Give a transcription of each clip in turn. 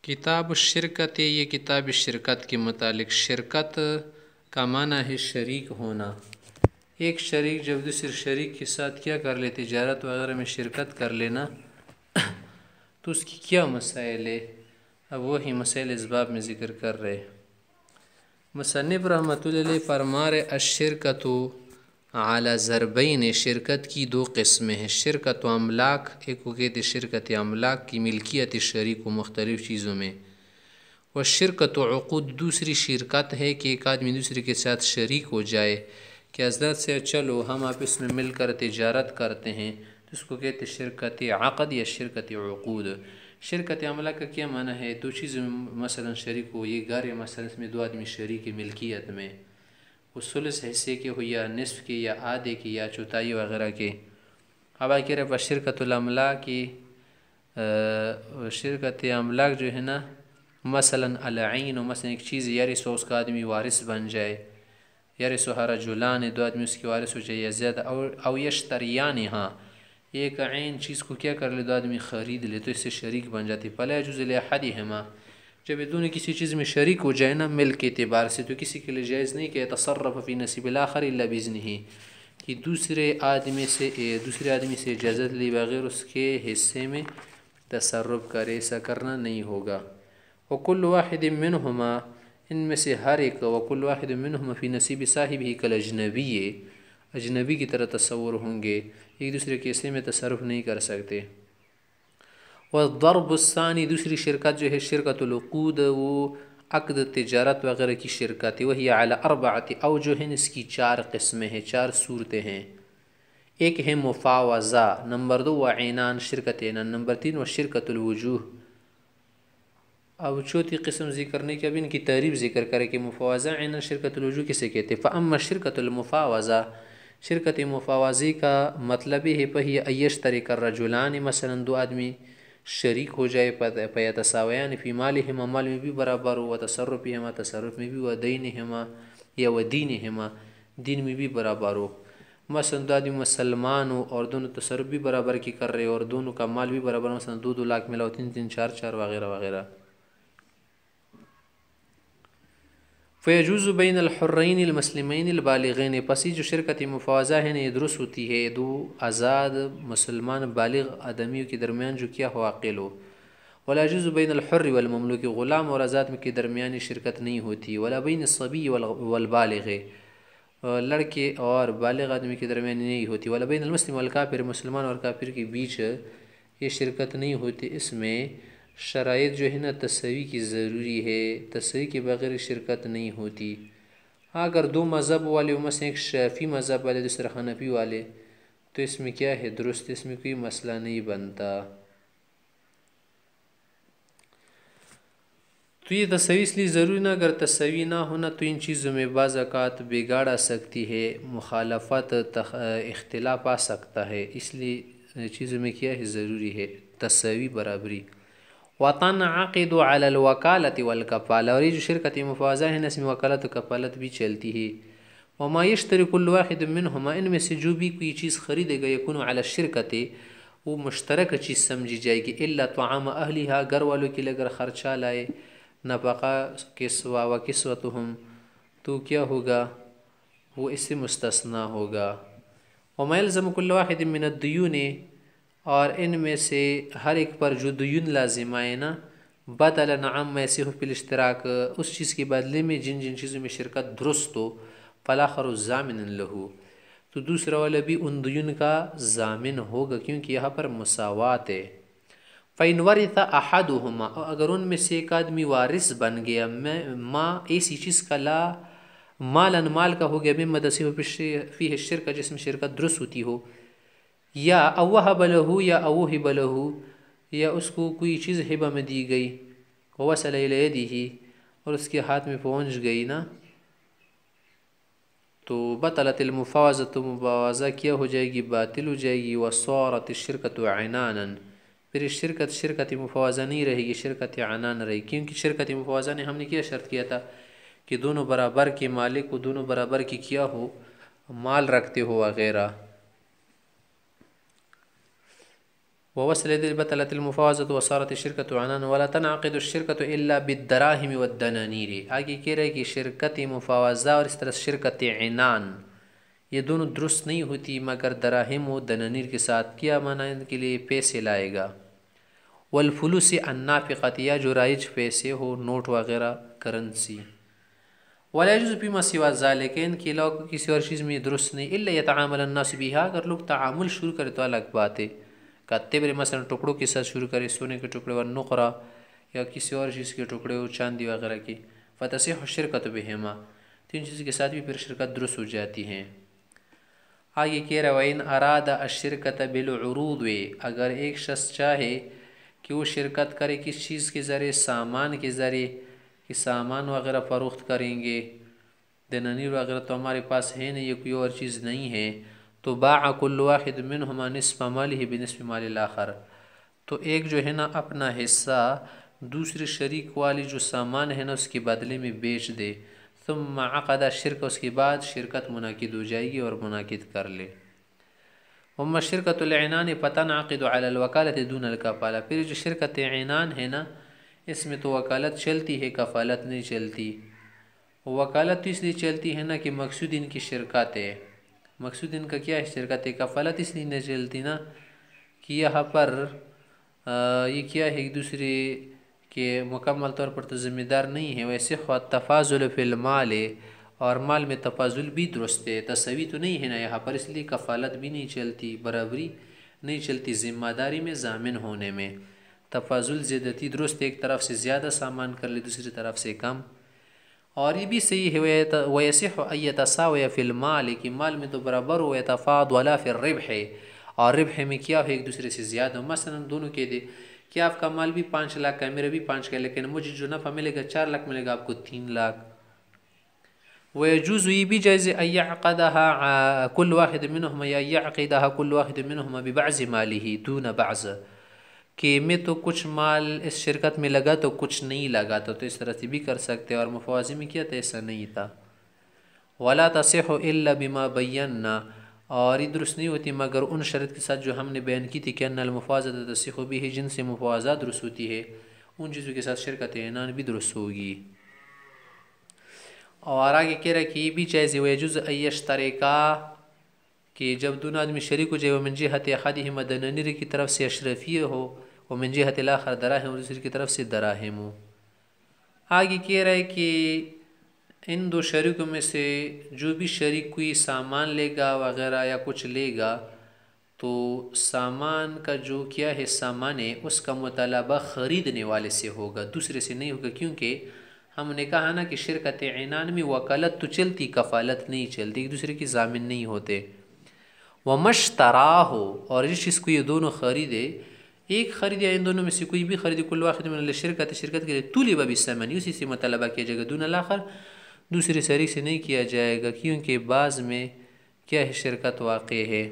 کتاب الشرکت، یہ کتاب شرکت کے متعلق شرکت کا معنی ہے شریک ہونا۔ ایک شریک جب دوسرے شریک کے ساتھ کیا کر لے، تجارت وغیرہ میں شرکت کر لینا، تو اس کی کیا مسائل ہے؟ اب وہی مسائل اس باب میں ذکر کر رہے۔ مصنف رحمۃ اللہ علیہ فرما رہے الشرکت اعلیٰ ضربین، شرکت کی دو قسمیں ہیں، شرکت و املاک، ایک کو کہتے شرکت املاک کی ملکیت شریک و مختلف چیزوں میں، و شرکت و عقود، دوسری شرکت ہے کہ ایک آدمی دوسرے کے ساتھ شریک ہو جائے کہ حضرت سے چلو ہم آپس میں مل کر تجارت کرتے ہیں، تو اس کو کہتے شرکت عقد یا شرکت عقود۔ شرکت املاک کا کیا معنی ہے؟ دو چیزوں میں مثلا شریک ہو، یہ گھر ہے مثلا، اس میں دو آدمی شریک ملکیت میں، وہ ثلث حصے کے ہو یا نصف کے یا آدھے کے یا چوتھائی وغیرہ کے۔ اب آئی کہہ رہے شرکت الاملاک کی شرکت املاک جو ہے نا، مثلا العین، مثلا ایک چیز یرث اس کا آدمی وارث بن جائے، یرثھا رجلان، دو آدمی اس کی وارث ہو جائے یا زیادہ، او یشتریان، ہاں ایک عین چیز کو کیا کر لے، دو آدمی خرید لے تو اس سے شریک بن جاتی۔ فلا یجوز لاحدہما، جب یہ دونوں کسی چیز میں شریک ہو جائے نا ملک کے اعتبار سے، تو کسی کے لیے جائز نہیں کہ یتصرف فی نصیب الاخر الا باذنہ، کہ دوسرے آدمی سے اجازت لی بغیر اس کے حصے میں تصرف کرے، ایسا کرنا نہیں ہوگا۔ وکل واحد منہما، ان میں سے ہر ایک، وکل واحد منہما فی نصیب صاحبہ کالاجنبی، اجنبی کی طرح تصور ہوں گے، ایک دوسرے کے حصے میں تصرف نہیں کر سکتے۔ والضرب الثانی، دوسری شرکت جو ہے شرکت العقود، وہ عقد تجارت وغیرہ کی شرکت ہے، وہی علی اربعۃ اوجہ، اس کی چار قسمیں ہیں، چار صورتیں ہیں۔ ایک ہے مفاوضہ، نمبر دو وعینان، شرکت عینان، نمبر تین وشرکت الوجوہ۔ اب چوتھی قسم ذکر نہیں کہ اب ان کی تعریف ذکر کرے کہ مفاوضہ عینان شرکت الوجوہ کسے کہتے ہیں۔ فاما شرکت المفاوضہ، شرکت مفاوضی کا مطلب ہے پہی ایشترک الرجلان، مثلا دو آدمی شریک ہو جائے، فیتساویان فی مالہما، مال میں بھی برابر ہو، وتصرفہما، تصرف میں بھی، ودینہما یا ودینہما، دین میں بھی برابر ہو۔ مثلا دو آدمی مسلمان ہو اور دونوں تصرف بھی برابر کی کر رہے اور دونوں کا مال بھی برابر، مثلا 2 لاکھ ملا، 3 4 وغیرہ وغیرہ۔ فیجوز بین الحرین المسلمین البالغین، پس جو شرکت مفاوضہ ہے یہ درست ہوتی ہے دو آزاد مسلمان بالغ آدمیوں کے درمیان جو کیا ہو عاقل ہو۔ ولا يجوز بین الحر والمملوک، غلام اور آزاد کے درمیان شرکت نہیں ہوتی۔ ولا بین الصبی والبالغ، لڑکے اور بالغ آدمی کے درمیان نہیں ہوتی۔ ولا بین المسلم والکافر، مسلمان اور کافر کے بیچ یہ شرکت نہیں ہوتی۔ اس میں شرائط جو ہے نا تساوی کی ضروری ہے، تساوی کے بغیر شرکت نہیں ہوتی۔ اگر دو مذہب والے، مثلا ایک شافعی مذہب والے دوسرا حنفی والے، تو اس میں کیا ہے درست، اس میں کوئی مسئلہ نہیں بنتا۔ تو یہ تساوی اس لیے ضروری نہ، اگر تساوی نہ ہونا تو ان چیزوں میں بعض اوقات بگاڑ آ سکتی ہے، مخالفت، اختلاف آ سکتا ہے، اس لیے چیزوں میں کیا ہے ضروری ہے تساوی، برابری۔ وتنعقد علی الوکالۃ والکفالہ، اور یہ جو شرکت مفاوضہ ہے نا اس میں وکالت و کفالت بھی چلتی ہے۔ وما یشتری کل واحد منہما، ان میں سے جو بھی کوئی چیز خریدے گا یکون علی الشرکۃ، وہ مشترک چیز سمجھی جائے گی، الا طعام اہلھا، گھر والوں کے لیے اگر خرچہ لائے، نفقہ، کسوہ و کسوتہم، تو کیا ہوگا وہ اس سے مستثنیٰ ہوگا۔ وما یلزم کل واحد من الدیون، اور ان میں سے ہر ایک پر جو دیون لازم آئے نا، بدلا عما یصح فی الاشتراک، اس چیز کے بدلے میں جن جن چیزوں میں شرکت درست ہو، فالاخر ضامن لہ، تو دوسرا والا بھی ان دیون کا ضامن ہوگا، کیونکہ یہاں پر مساوات ہے۔ فَإِنْ وَرِثَ أَحَدُهُمَا، اگر ان میں سے ایک آدمی وارث بن گیا، ما ایسی چیز کا، لا مالاً مال کا ہو گیا، مما تصح فیہ الشرکۃ، جس میں شرکت درست ہوتی ہو، یا او وہب لہ، یا او وہب لہ، یا اس کو کوئی چیز ہبہ میں دی گئی، ووصل الی یدہ، اور اس کے ہاتھ میں پہنچ گئی نا، تو بطلت المفاوضۃ، مفاوضہ کیا ہو جائے گی، باطل ہو جائے گی۔ وصارت الشرکۃ عنانا، پھر شرکت مفاوضہ نہیں رہے گی، شرکت عنان رہے گی، کیونکہ شرکت مفاوضہ نے ہم نے کیا شرط کیا تھا کہ دونوں برابر کے مالک کو، دونوں برابر کی کیا ہو، مال رکھتے ہو وغیرہ۔ ووصل يد بطلت المفاوضة وصارت الشركة عنان ولا تنعقد الشركة إلا بالدراهم والدنانير. آگے کہہ رہے کہ شرکت مفاوضہ اور اس طرح شرکت عنان یہ دونوں درست نہیں ہوتی مگر دراہم و دنانیر کے ساتھ. کیا مانند کے لیے پیسے لائے گا. والفلوس النافقة یا جو رائج پیسے ہو نوٹ وغیرہ کرنسی. ولا يجوز فيما سوى ذلك ان کے علاوہ کسی اور چیز میں درست نہیں. الا يتعامل الناس بها اگر لوگ تعامل شروع کرے تو الگ بات ہے. کتبر مثلا ٹکڑوں کے ساتھ شروع کرے سونے کے ٹکڑے و نقرہ یا کسی اور چیز کے ٹکڑے ہو چاندی وغیرہ کی فتصح الشرکۃ بہما تو ان چیز کے ساتھ بھی پھر شرکت درست ہو جاتی ہیں. آگے کہہ رہا ہے وَإِنْ أَرَادَ الشِّرْكَةَ بِالْعُرُوضِ اگر ایک شخص چاہے کہ وہ شرکت کرے کس چیز کے ذریعے سامان کے ذریعے کہ سامان وغیرہ فروخت کریں گے دنانیر وغیرہ تو ہمارے پاس ہے نہیں یہ کوئی اور چیز نہیں ہے تو باع كل واحد منهما نصف ماله بنصف مال الآخر تو ایک جو ہے نا اپنا حصہ دوسرے شریک والی جو سامان ہے نا اس کے بدلے میں بیچ دے. ثم عقد الشرک اس کے بعد شرکت منعقد ہو جائے گی اور منعقد کر لے. اما شرکت العنان فتنعقد على الوکالة دون الکفالہ پھر جو شرکت عنان ہے نا اس میں تو وکالت چلتی ہے کفالت نہیں چلتی. وکالت اس لیے چلتی ہے نا کہ مقصود ان کی شرکت ہے. مقصود ان کا کیا ہے شرکت ہے. کفالت اس لیے نہیں چلتی نا کہ یہاں پر یہ کیا ہے ایک دوسرے کے مکمل طور پر تو ذمہ دار نہیں ہے. ویسے خود تفاضل فی المال ہے اور مال میں تفاضل بھی درست ہے تساوی تو نہیں ہے نا یہاں پر اس لیے کفالت بھی نہیں چلتی برابری نہیں چلتی ذمہ داری میں ضامن ہونے میں. تفاضل زیادتی درست ایک طرف سے زیادہ سامان کر لے دوسری طرف سے کم اور یہ بھی صحیح ہے. وَيَصِحُ أَن يَتَسَاوَيَ فِي الْمَالِ کہ مال میں تو برابر ہو وَيَتَفَاضَلَا فِي الرِّبْحِ اور ربح میں کیا ہو ایک دوسرے سے زیادہ ہو. مثلا دونوں کے دے کہ آپ کا مال بھی 5 لاکھ کا ہے میرا بھی 5 کا ہے لیکن مجھے جو نفع ملے گا 4 لاکھ ملے گا آپ کو 3 لاکھ. ويجوز یہ بھی جائز أن يعقدها كل واحد منهما یا يعقدها كل واحد منهما ببعض ماله دون بعض کہ میں تو کچھ مال اس شرکت میں لگا تو کچھ نہیں لگا تو اس طرح سے بھی کر سکتے اور مفاوضے میں کیا تھا ایسا نہیں تھا. ولا تصح الا بما بينا اور یہ درست نہیں ہوتی مگر ان شرط کے ساتھ جو ہم نے بیان کی تھی کہ ان المفاوضہ تصح به جن سے مفاوضہ درست ہوتی ہے ان چیزوں کے ساتھ شرکت عنان بھی درست ہوگی. اور آگے کہہ رہا ہے کہ یہ بھی جائز ہے يجوز ان يشتركا کہ جب دونوں آدمی شریک ہو جائے ومن جہت احدہما دنانیر کی طرف سے اشرفیہ ہو ومن جہت الاخر دراہم اور دوسری کی طرف سے دراہم ہو. آگے کہہ رہا ہے کہ ان دو شریکوں میں سے جو بھی شریک کوئی سامان لے گا وغیرہ یا کچھ لے گا تو سامان کا جو کیا ہے سامان ہے اس کا مطالبہ خریدنے والے سے ہوگا دوسرے سے نہیں ہوگا کیونکہ ہم نے کہا نا کہ شرکت عنان میں وکالت تو چلتی کفالت نہیں چلتی ایک دوسرے کی ضامن نہیں ہوتے. ومشتراہ اور جس چیز کو یہ دونوں خریدے ایک خرید یا ان دونوں میں سے کوئی بھی خریدے کل واحد من الشرکت شرکت کے لیے طلب بالثمن اسی سے مطالبہ کیا جائے گا دون الاخر دوسرے شریک سے نہیں کیا جائے گا کیونکہ بعض میں کیا ہے شرکت واقع ہے.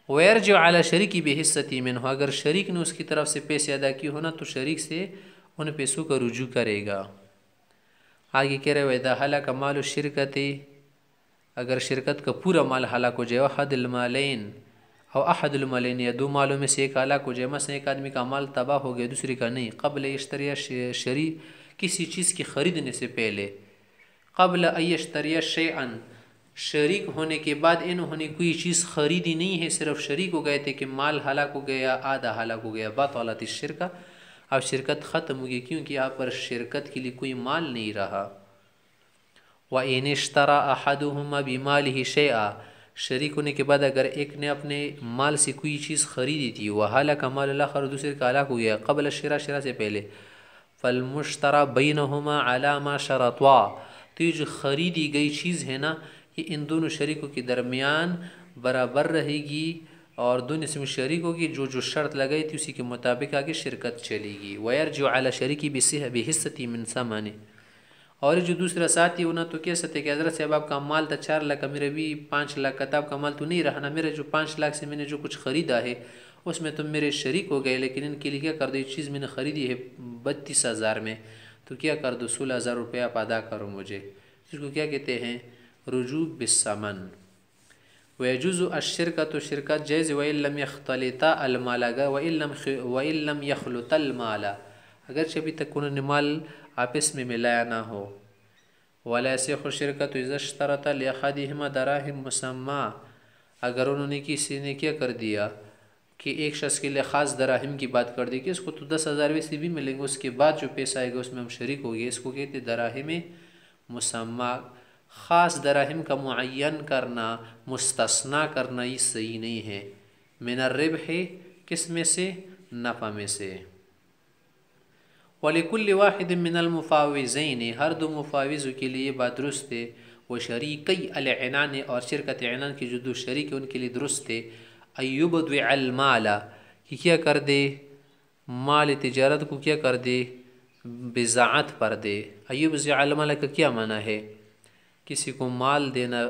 ويرجع على شریکی بحصتی منہ اگر شریک نے اس کی طرف سے پیسے ادا کی ہونا تو شریک سے ان پیسوں کا رجوع کرے گا. آگے کہہ رہے وَإِذَا هَلَكَ مَالُ الشِّرْكَةِ اگر شرکت کا پورا مال ہلاک ہو جائے احد المالین او احد المالین یا دو مالوں میں سے ایک ہلاک ہو جائے مثلا ایک آدمی کا مال تباہ ہو گیا دوسری کا نہیں قبل یشتری شریک کسی چیز کی خریدنے سے پہلے قبل یشتری شیئا شریک ہونے کے بعد انہوں نے کوئی چیز خریدی نہیں ہے صرف شریک ہو گئے تھے کہ مال ہلاک ہو گیا آدھا ہلاک ہو گیا بطلت الشرکہ اب شرکت ختم ہو گئی کیونکہ یہاں پر شرکت کے لیے کوئی مال نہیں رہا. وَإِنِ اشْتَرَى أَحَدُهُمَا بِمَالِهِ شَيْئًا شریک ہونے کے بعد اگر ایک نے اپنے مال سے کوئی چیز خریدی تھی وَهَلَكَ مَالُ الْآخَرِ دوسرے کا ہلاک ہو گیا قبل الشراء سے پہلے فَالْمُشْتَرَى بَيْنَهُمَا عَلَى مَا شَرَطُوا تو یہ جو خریدی گئی چیز ہے نا یہ ان دونوں شریکوں کے درمیان برابر رہے گی اور دونوں اس میں شریک ہوگی جو شرط لگائی تھی اسی کے مطابق آگے شرکت چلے گی. وَيَرْجِعُ عَلَى شَرِيكِهِ بِحِصَّتِهِ مِنْ ثَمَنِهِ اور جو دوسرا ساتھی ہونا تو کہہ سکتے کہ حضرت صاحب آپ کا مال تھا 4 لاکھ کا میرا بھی 5 لاکھ کا تھا آپ کا مال تو نہیں رہا نا میرا جو 5 لاکھ سے میں نے جو کچھ خریدا ہے اس میں تم میرے شریک ہو گئے لیکن ان کے لیے کیا کر دو یہ چیز میں نے خریدی ہے 32,000 میں تو کیا کر دو 16,000 روپے آپ ادا کرو مجھے جس کو کیا کہتے ہیں رجوع بالثمن. ويجوز الشرکت شرکت جائز وإن لم يختلطا المال وإن لم يخلط المال اگرچہ ابھی تک انہوں نے مال آپس میں ملایا نہ ہو. ولا يصح الشرکت اذا اشترط لأحدهما دراهم مسمى اگر انہوں نے کسی نے کیا کر دیا کہ ایک شخص کے لیے خاص دراہم کی بات کر دی کہ اس کو تو 10,000 ویسے بھی ملیں گے، اس کے بعد جو پیسہ آئے گا اس میں ہم شریک ہو گئے، اس کو کہتے دراہم مسمى. خاص دراہم کا معین کرنا، مستثنا کرنا یہ صحیح نہیں ہے. من الربح کس میں سے؟ نفع میں سے. وَلِكُلِّ وَاحِدٍ مِّنَ الْمُفَاوِضَيْنِ ہر دو مفاوضوں کے لیے بات درست ہے. وشریکی العنان اور شرکت عنان کی جو دو شریک ان کے لیے درست ہے. ایبدع المال کہ کیا کر دے مال تجارت کو کیا کر دے بضاعت پر دے. ایبدع المال کا کیا معنی ہے؟ کسی کو مال دینا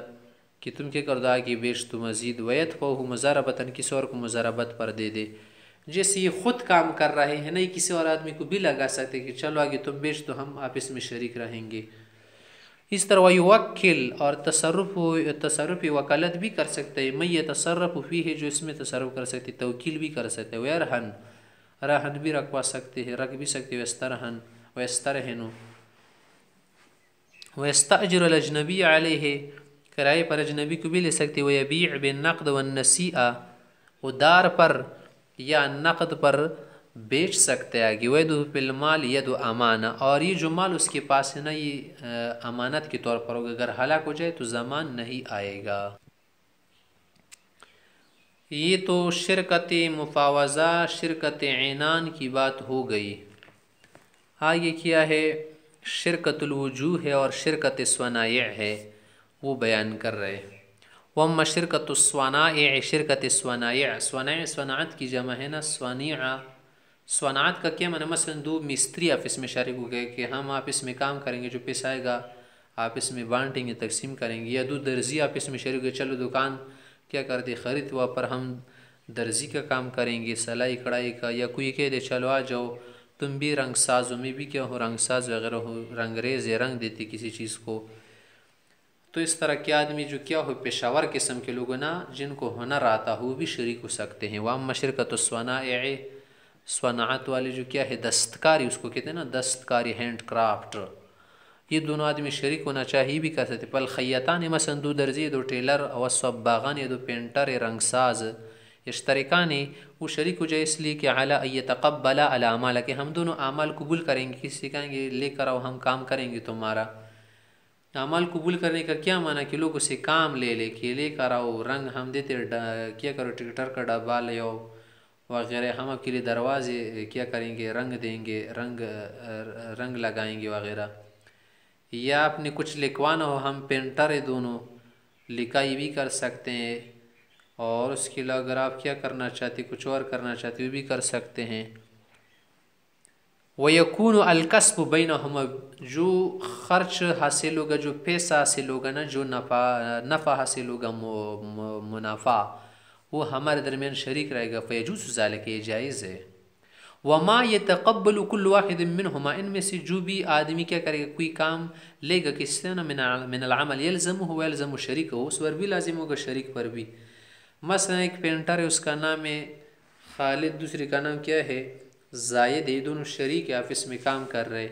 کہ تم کیا کر دو آگے بیچ تو مزید. ویدفعہ مضاربتاً کسی اور کو مضاربت پر دے دے. جیسے یہ خود کام کر رہے ہیں نہیں کسی اور آدمی کو بھی لگا سکتے کہ چلو آگے تم بیچ تو ہم آپس میں شریک رہیں گے. اس طرح ویوکل اور تصرف وکالت بھی کر سکتے ہیں. میں یتصرف فی ہے جو اس میں تصرف کر سکتے، توکیل بھی کر سکتے. ویرہن رہن بھی رکھوا سکتے ہیں، رکھ بھی سکتے. ویسترہن ویسترہن ویستأجر الاجنبی علیہ کرائے پر اجنبی کو بھی لے سکتے. ویبیع بالنقد والنسیئہ ادار پر یا نقد پر بیچ سکتے ہیں. ویدو بالمال ید امانہ اور یہ جو مال اس کے پاس ہے نا یہ امانت کے طور پر ہوگا، اگر ہلاک ہو جائے تو ضمان نہیں آئے گا. یہ تو شرکت مفاوضہ شرکت عنان کی بات ہو گئی. آگے کیا ہے؟ شرکت الوجوہ ہے اور شرکت صنائع ہے، وہ بیان کر رہے. وَأَمَّا شرکت الصنائع شرکت صنائع صنعت کی جمع ہے نا صنیعہ. صنعت کا کیا معنی؟ مثلا دو مستری آپس میں شریک ہو گئے کہ ہم آپس میں کام کریں گے، جو پیسہ آئے گا آپس میں بانٹیں گے، تقسیم کریں گے. یا دو درزی آپس میں شریک ہوئے، چلو دکان کیا کر دے خرید ہوا پر ہم درزی کا کام کریں گے، سلائی کڑھائی کا. یا کوئی کہہ دے چلو آ جاؤ تم بھی رنگ سازوں میں بھی کیا ہو رنگ ساز وغیرہ ہو، رنگ ریز یا رنگ دیتی کسی چیز کو. تو اس طرح کے آدمی جو کیا ہو پیشاور قسم کے لوگ نا جن کو ہنر آتا ہو بھی شریک ہو سکتے ہیں. وَأَمَّا شرکت الصنائع صنعت والے جو کیا ہے دستکاری اس کو کہتے ہیں نا دستکاری ہینڈ کرافٹ، یہ دونوں آدمی شریک ہونا چاہیے بھی کر سکتے. پل خیاطان مثلا دو درزی دو ٹیلر و صباغان دو پینٹر رنگ ساز اشترکان وہ شریک ہو جائے اس لیے کہ علی ان یتقبلا الاعمال کہ ہم دونوں اعمال قبول کریں گے. کسی کہیں گے لے کر آؤ ہم کام کریں گے تمہارا. اعمال قبول کرنے کا کیا معنی کہ لوگ اسے کام لے لے کہ لے کر آؤ رنگ ہم دیتے کیا کرو ٹکٹر کا ڈبہ لے آؤ وغیرہ، ہم آپ کے لیے دروازے کیا کریں گے رنگ دیں گے، رنگ لگائیں گے وغیرہ. یا آپ نے کچھ لکھوانا ہو ہم پینٹر دونوں لکھائی بھی کر سکتے ہیں. اور اس کے علاوہ اگر آپ کیا کرنا چاہتے کچھ اور کرنا چاہتے وہ بھی کر سکتے ہیں. وَيَكُونُ الْكَسْبُ بَيْنَهُمَا جو خرچ حاصل ہوگا جو پیسہ حاصل ہوگا نا جو نفع حاصل ہوگا منافع وہ ہمارے درمیان شریک رہے گا. فَيَجُوزُ ذَلِكَ یہ جائز ہے. وَمَا يَتَقَبَّلُ كُلُّ وَاحِدٍ مِّنْهُمَا ان میں سے جو بھی آدمی کیا کرے گا کوئی کام لے گا کس سے نا من العمل يلزمه ويلزم شریک ہو اس پر بھی لازم ہوگا شریک پر بھی. مثلا ایک پینٹر ہے اس کا نام ہے خالد، دوسرے کا نام کیا ہے زائد ہے، دونوں شریک آپس میں کام کر رہے.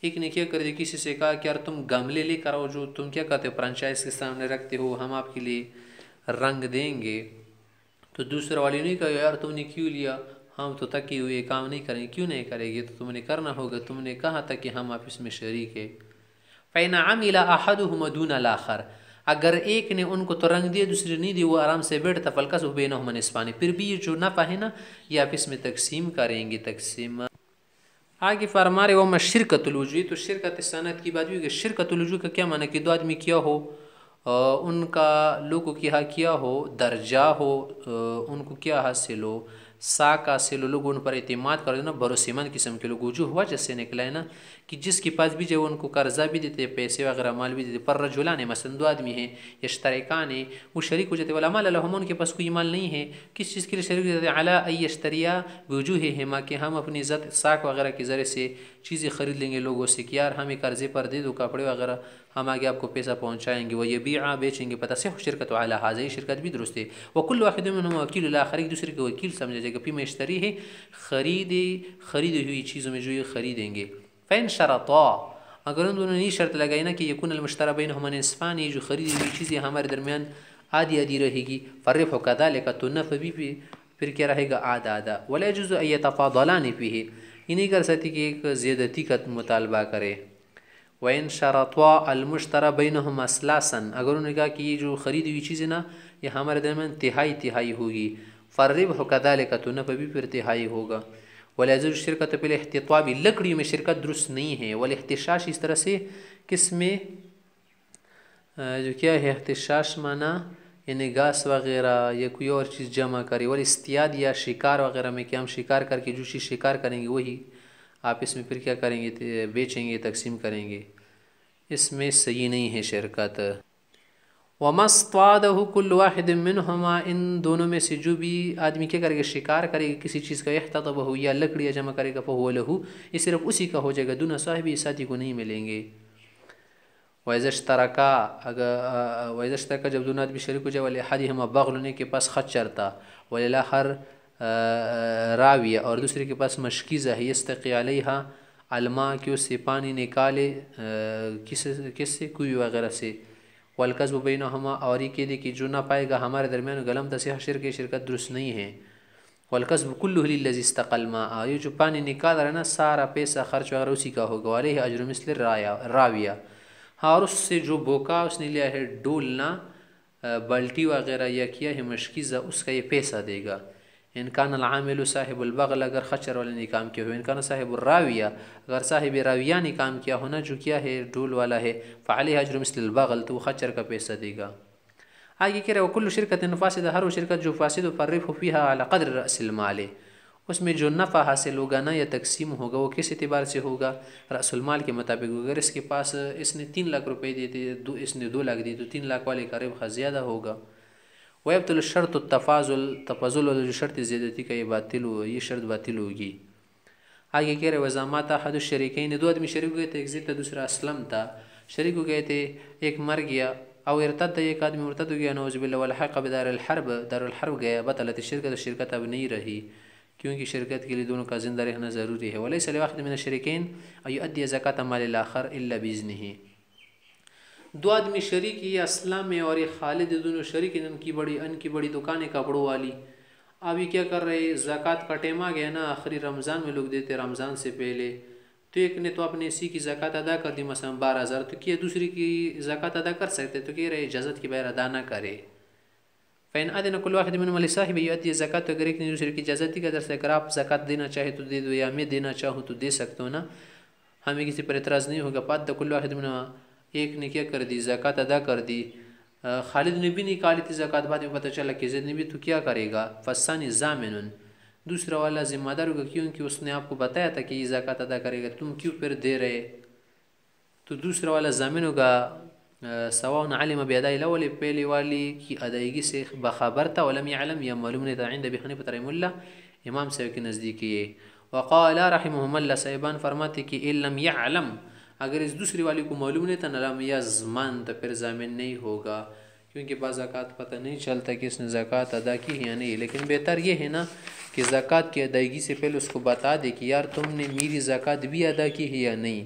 ایک نے کیا کر دیا کسی سے کہا کہ یار تم گملے لے کر آؤ جو تم کیا کہتے ہو فرنچائز کے سامنے رکھتے ہو ہم آپ کے لیے رنگ دیں گے. تو دوسرا والی نہیں کہا یار تم نے کیوں لیا، ہم تو تکی ہوئے کام نہیں کریں گے. کیوں نہیں کرے گی؟ تو تم نے کرنا ہوگا، تم نے کہا تھا کہ ہم آپس میں شریک ہے. فَإِنْ عَمِلَ أَحَدُهُمَا دُونَ الْآخَرِ اگر ایک نے ان کو تو رنگ دیا دوسرے نہیں دی وہ آرام سے بیٹھتا فَالْكَسْبُ بَيْنَهُمَا نِصْفَانِ پھر بھی یہ جو نفع ہے نا یہ آپس میں تقسیم کریں گے. تقسیم آگے فرما رہے وَمَا شرکت الوجوہ تو شرکت صنعت کی بات ہوئی کہ شرکت الوجوہ کا کیا معنی کہ دو آدمی کیا ہو ان کا لوگوں کی ہاں کیا ہو درجہ ہو ان کو کیا حاصل ہو ساکا سے لوگ ان پر اعتماد کر دینا، بھروسے مند قسم کے لوگ، وجوہ وجہ سے نکلا ہے نا کہ جس کے پاس بھی جو ان کو قرضہ بھی دیتے، پیسے وغیرہ مال بھی دیتے، پر رجلان مثلا دو آدمی ہیں، یشترکان ہیں، وہ شریک ہو جاتے، ولا مال لہما، ان کے پاس کوئی مال نہیں ہے، کس چیز کے لیے شریک ہو جاتے، علی ان یشتریا بوجوہہما، کہ ہم اپنی ذات ساک وغیرہ کے ذریعے سے چیزیں خرید لیں گے لوگوں سے کہ یار ہمیں قرضے پر دے دو کپڑے وغیرہ، ہم آگے آپ کو پیسہ پہنچائیں گے، وہ یبیعا بیچیں گے، پتہ سے شرکت علی ھذا، یہ شرکت بھی درست ہے، وکل واحد منہما وکیل الاخر، ایک دوسرے کے وکیل سمجھا جائے گا، فیما یشتری ہے، خریدی ہوئی چیزوں میں جو یہ خریدیں گے، فین شرطا، اگر انہوں نے یہ شرط لگائی نا کہ یکون المشتری بینہما نصفان، یہ جو خریدی ہوئی چیزیں ہمارے درمیان آدھی آدھی رہے گی، فالربح کذالک، تو نفع بھی پھر کیا رہے گا، آدھا آدھا، ولا يجوز ان يتفاضلان فیہ، یہ نہیں کر سکتی کہ ایک زیادتی کا مطالبہ کرے، وَإِن شَرَطُوا الْمُشْتَرَى بَيْنَهُمَا سْلَاسًا، اگر انہوں نے کہا کہ یہ جو خریدی ہوئی چیزیں نا یہ ہمارے درمیان تہائی ہوگی، فالربح کذالک، تو نفع بھی پھر تہائی ہوگا، ولا يجوز الشرکۃ فی الاحتطاب، لکڑی میں شرکت درست نہیں ہے، والاحتشاش، اس طرح سے کس میں جو کیا ہے احتشاش مانا یعنی گاس وغیرہ یا کوئی اور چیز جمع کرے، والاصطیاد، یا شکار وغیرہ میں کہ ہم شکار کر کے جو چیز شکار کریں گے وہی آپ اس میں پھر کیا کریں گے، بیچیں گے، تقسیم کریں گے، اس میں صحیح نہیں ہے شرکت۔ وَمَا اصْطَادَهُ كُلُّ وَاحِدٍ مِّنْهُمَا، ان دونوں میں سے جو بھی آدمی کیا کرے گا، شکار کرے گا کسی چیز کا، احتطبہ، یا لکڑیاں جمع کرے گا، فَهُوَ لَهُ، یہ صرف اسی کا ہو جائے گا، دون صاحب، ساتھی کو نہیں ملیں گے۔ وَإِذَا اشْتَرَكَا، جب دونوں آدمی شریک ہو جائے، وَلِأَحَدِهِمَا بَغْلٌ، ایک کے پاس خچر تھا، وَلِلْآخَرِ راویہ، اور دوسرے کے پاس مشکیزہ ہے، یستقی علیہا الماء، کہ اس سے پانی نکالے، کس سے، کوئی وغیرہ سے، والکسب بینہما، اور یہ کہہ دے کہ جو نہ پائے گا ہمارے درمیان، غلم تصح شرکت درست نہیں ہے، والکسب کلہ للذی استقى الماء، یہ جو پانی نکال رہا ہے نا سارا پیسہ خرچ وغیرہ اسی کا ہوگا، علیہ اجر مثل راویہ، ہاں، اور اس سے جو بوکا اس نے لیا ہے ڈولنا، بالٹی وغیرہ یا کیا ہے مشکیزہ، اس کا یہ پیسہ دے گا، ان کان العامل صاحب البغل، اگر خچر والے نے کام کیا ہو، ان کان صاحب الراویہ، اگر صاحب راویہ نے کام کیا ہونا جو کیا ہے ڈول والا ہے، فعلیہ اجر مثل البغل، تو وہ خچر کا پیسہ دے گا۔ آگے کہہ رہے وکل شرکت فاسدہ، ہر وہ شرکت جو فاسد، فالربح فیہا علی قدر رأس المال، اس میں جو نفع حاصل ہوگا نا یا تقسیم ہوگا وہ کس اعتبار سے ہوگا، رأس المال کے مطابق، اگر اس کے پاس اس نے 3 لاکھ روپے دیے، اس نے 2 لاکھ دیے، تو 3 لاکھ والے کا ربح زیادہ ہوگا۔ وَيَبْطِلُ الشَّرْطُ التَّفَاضُل، اور جو شرط زیادتی کا یہ شرط باطل ہوگی۔ آگے کہہ رہے وَإِذَا مَاتَ أَحَدُ الشَّرِيكَيْنِ، 2 آدمی شریک ہوئے تھے، ایک زید تھا دوسرا اسلم تھا، شریک ہو گئے تھے، ایک مر گیا، او ارتد، ایک آدمی مرتد ہو گیا، نعوذ باللہ، والحق بدار الحرب، دار الحرب گیا، بطلت الشرکت، شرکت اب نہیں رہی، کیونکہ شرکت کے لیے دونوں کا زندہ رہنا ضروری ہے۔ وَلَيْسَ لِوَاحِدٍ مِّنَ الشَّرِيكَيْنِ أَن يُؤَدِّيَ زَكَاةَ مَالِ الْآخَرِ إِلَّا بِإِذْنِهِ، 2 آدمی شریک یہ اسلام میں، اور یہ خالد، دونوں شریک ان کی بڑی دکانیں کپڑوں والی، اب یہ کیا کر رہے، زکوٰۃ کا ٹائم آ گیا نا، آخری رمضان میں لوگ دیتے رمضان سے پہلے، تو ایک نے تو اپنے اسی کی زکوٰۃ ادا کر دی، مثلا 12,000، تو کیا دوسری کی زکوٰۃ ادا کر سکتے، تو کہہ رہے اجازت کے بغیر ادا نہ کرے۔ فَإِنْ أَذِنَ كُلُّ وَاحِدٍ مِّنْهُمَا لِصَاحِبِهِ يُؤَدِّي الزَّكَاةَ، تو اگر ایک نے دوسرے کی اجازت دی کہ در سے اگر آپ زکوٰۃ دینا چاہے تو دے دو، یا میں دینا چاہوں تو دے سکتے ہو نا، ہمیں کسی پر اعتراض نہیں ہوگا۔ فَأَدَّى كُلُّ وَاحِدٍ مِّنْهُمَا، ایک نے کیا کر دی، زکوٰۃ ادا کر دی، خالد نے بھی نکالی تھی زکوٰۃ، بعد میں پتہ چلا کہ زید نے بھی، تو کیا کرے گا، فَالثَّانِي ضَامِنٌ، دوسرا والا ذمہ دار ہوگا، کیونکہ اس نے آپ کو بتایا تھا کہ یہ زکوٰۃ ادا کرے گا، تم کیوں پھر دے رہے، تو دوسرا والا ضامن ہوگا، سواء علم بأداء الاول، پہلے والی کی ادائیگی سے بخبر تھا، ولم يعلم، یا معلوم نہیں تھا، عند ابی حنیفہ رحمہ اللہ، امام صاحب کے نزدیک یہ، وقال رحمهم اللہ، صاحبان فرماتے کہ ان لم يعلم، اگر اس دوسری والی کو معلوم نہیں تھا، لم یضمن، تو پھر ضامن نہیں ہوگا، کیونکہ بعض زکوٰۃ پتہ نہیں چلتا کہ اس نے زکوٰۃ ادا کی ہے یا نہیں، لیکن بہتر یہ ہے نا کہ زکوٰۃ کی ادائیگی سے پہلے اس کو بتا دے کہ یار تم نے میری زکوٰۃ بھی ادا کی ہے یا نہیں،